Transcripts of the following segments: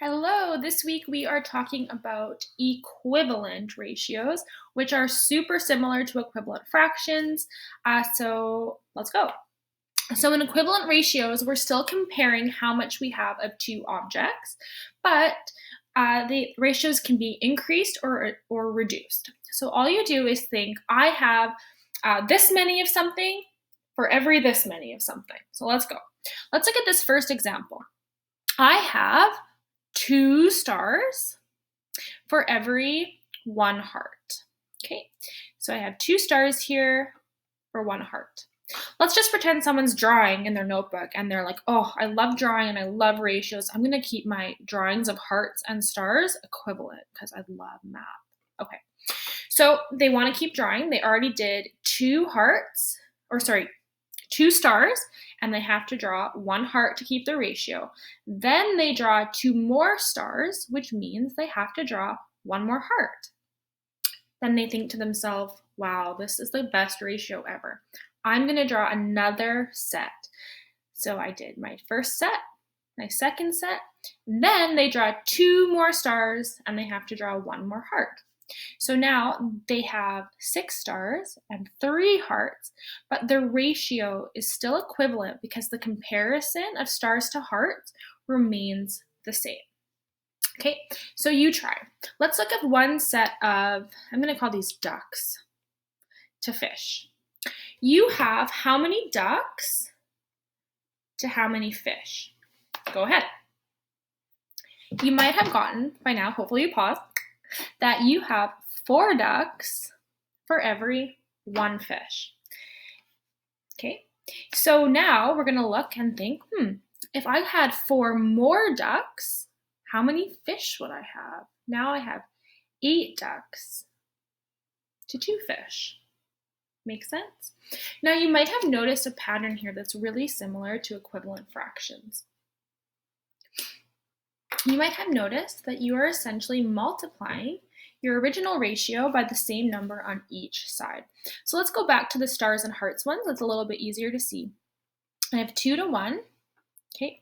Hello, this week we are talking about equivalent ratios, which are super similar to equivalent fractions. So let's go. So in equivalent ratios, we're still comparing how much we have of two objects, but the ratios can be increased or reduced. So all you do is think, I have this many of something for every this many of something. So let's go. Let's look at this first example. I have 2 stars for every 1 heart. Okay, so I have 2 stars here for 1 heart. Let's just pretend someone's drawing in their notebook and they're like, oh, I love drawing and I love ratios. I'm going to keep my drawings of hearts and stars equivalent because I love math. Okay, so they want to keep drawing. They already did 2 stars, and they have to draw 1 heart to keep the ratio. Then they draw 2 more stars, which means they have to draw 1 more heart. Then they think to themselves, wow, this is the best ratio ever. I'm going to draw another set. So I did my first set, my second set, then they draw 2 more stars and they have to draw 1 more heart. So now they have 6 stars and 3 hearts, but the ratio is still equivalent because the comparison of stars to hearts remains the same. Okay, so you try. Let's look at one set of, I'm going to call these ducks to fish. You have how many ducks to how many fish? Go ahead. You might have gotten by now, hopefully you paused, that you have 4 ducks for every 1 fish. Okay, so now we're going to look and think, if I had 4 more ducks, how many fish would I have? Now I have 8 ducks to 2 fish. Make sense? Now you might have noticed a pattern here that's really similar to equivalent fractions. You might have noticed that you are essentially multiplying your original ratio by the same number on each side. So let's go back to the stars and hearts ones. That's a little bit easier to see. I have 2 to 1. Okay.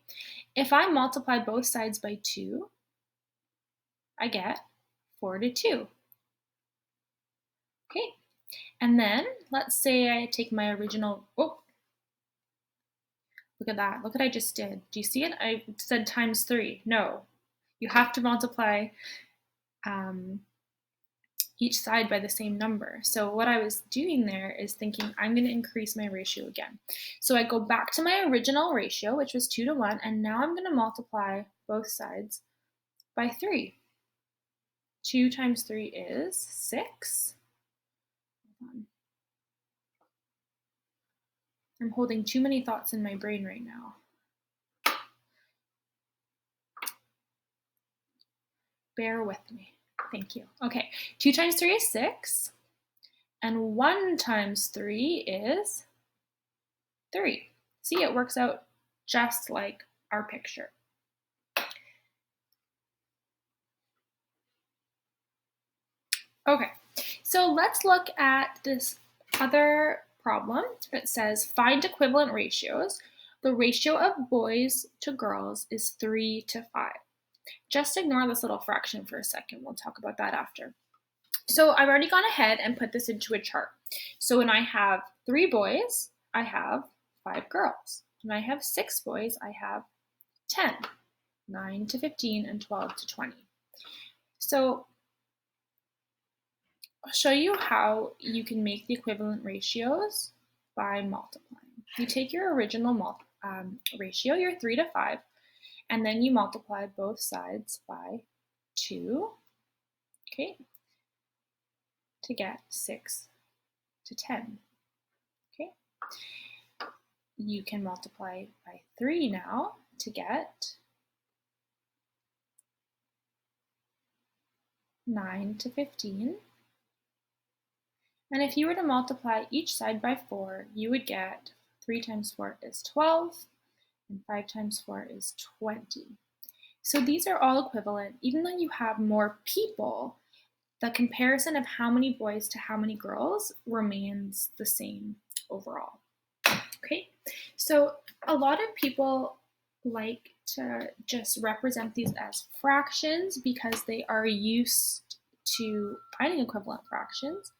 If I multiply both sides by 2, I get 4 to 2. Okay. And then let's say I take my original, look at that. Look what I just did. Do you see it? I said times 3. No, you have to multiply each side by the same number. So what I was doing there is thinking, I'm going to increase my ratio again. So I go back to my original ratio, which was 2 to 1, and now I'm going to multiply both sides by 3. 2 times 3 is 6. Hold on. I'm holding too many thoughts in my brain right now. Bear with me. Thank you. Okay, 2 times 3 is 6, and 1 times 3 is 3. See, it works out just like our picture. Okay, so let's look at this other problem that says find equivalent ratios. The ratio of boys to girls is 3 to 5. Just ignore this little fraction for a second. We'll talk about that after. So I've already gone ahead and put this into a chart. So when I have 3 boys, I have 5 girls. When I have 6 boys, I have 10, 9 to 15, and 12 to 20. So I'll show you how you can make the equivalent ratios by multiplying. You take your original ratio, your 3 to 5, and then you multiply both sides by 2, okay, to get 6 to 10, okay. You can multiply by 3 now to get 9 to 15. And if you were to multiply each side by 4, you would get 3 times 4 is 12, and 5 times 4 is 20. So these are all equivalent. Even though you have more people, the comparison of how many boys to how many girls remains the same overall. Okay, so a lot of people like to just represent these as fractions because they are used to finding equivalent fractions.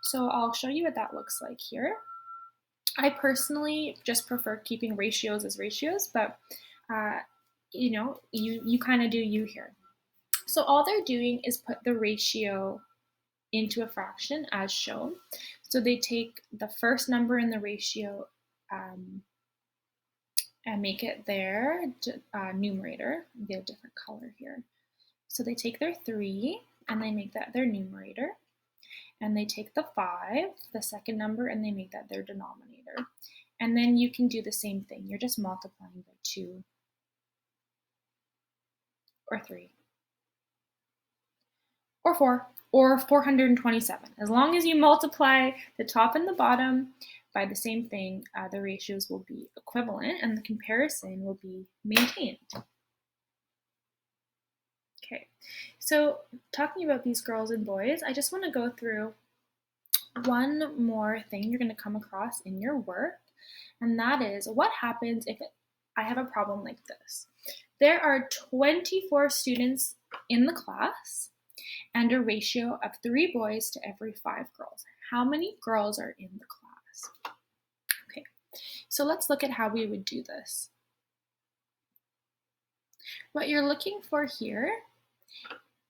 So I'll show you what that looks like here. I personally just prefer keeping ratios as ratios, but you kind of do you here. So all they're doing is put the ratio into a fraction as shown. So they take the first number in the ratio and make it their numerator. Get a different color here. So they take their 3 and they make that their numerator. And they take the 5, the second number, and they make that their denominator. And then you can do the same thing. You're just multiplying by 2 or 3 or 4 or 427. As long as you multiply the top and the bottom by the same thing, the ratios will be equivalent and the comparison will be maintained. Okay, so talking about these girls and boys, I just want to go through one more thing you're going to come across in your work, and that is what happens if I have a problem like this. There are 24 students in the class and a ratio of 3 boys to every 5 girls. How many girls are in the class? Okay, so let's look at how we would do this. What you're looking for here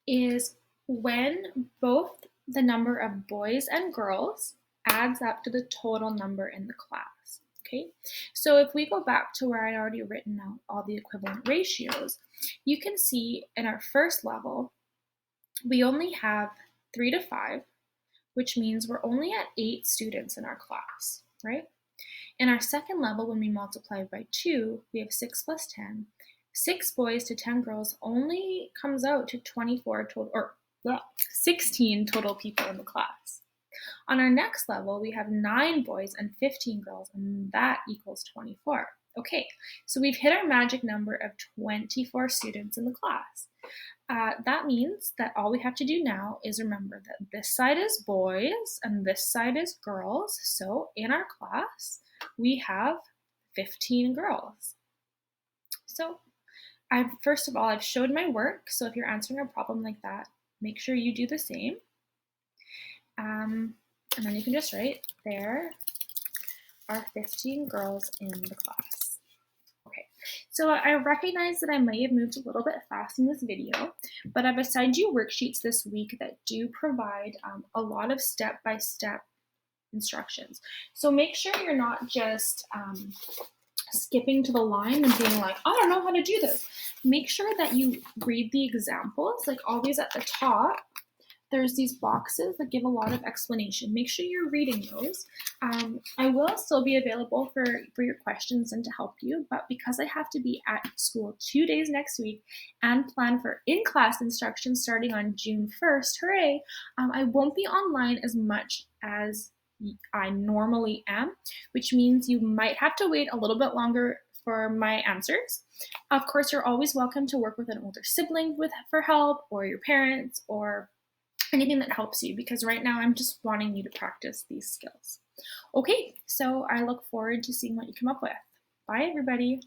is when both the number of boys and girls adds up to the total number in the class. Okay, so if we go back to where I'd already written out all the equivalent ratios, you can see in our first level, we only have 3 to 5, which means we're only at 8 students in our class, right? In our second level, when we multiply by 2, we have 6 plus 10. 6 boys to 10 girls only comes out to 24 total, or 16 total people in the class. On our next level, we have 9 boys and 15 girls, and that equals 24. Okay, so we've hit our magic number of 24 students in the class. That means that all we have to do now is remember that this side is boys and this side is girls. So in our class, we have 15 girls. So first of all, I've showed my work. So if you're answering a problem like that, make sure you do the same. And then you can just write, there are 15 girls in the class. Okay, so I recognize that I may have moved a little bit fast in this video, but I've assigned you worksheets this week that do provide a lot of step-by-step instructions. So make sure you're not just skipping to the line and being like, I don't know how to do this. Make sure that you read the examples, like always at the top. There's these boxes that give a lot of explanation. Make sure you're reading those. I will still be available for your questions and to help you, but because I have to be at school 2 days next week and plan for in-class instruction starting on June 1st, hooray, I won't be online as much as I normally am, which means you might have to wait a little bit longer for my answers. Of course, you're always welcome to work with an older sibling for help, or your parents, or anything that helps you, because right now I'm just wanting you to practice these skills. Okay, so I look forward to seeing what you come up with. Bye, everybody.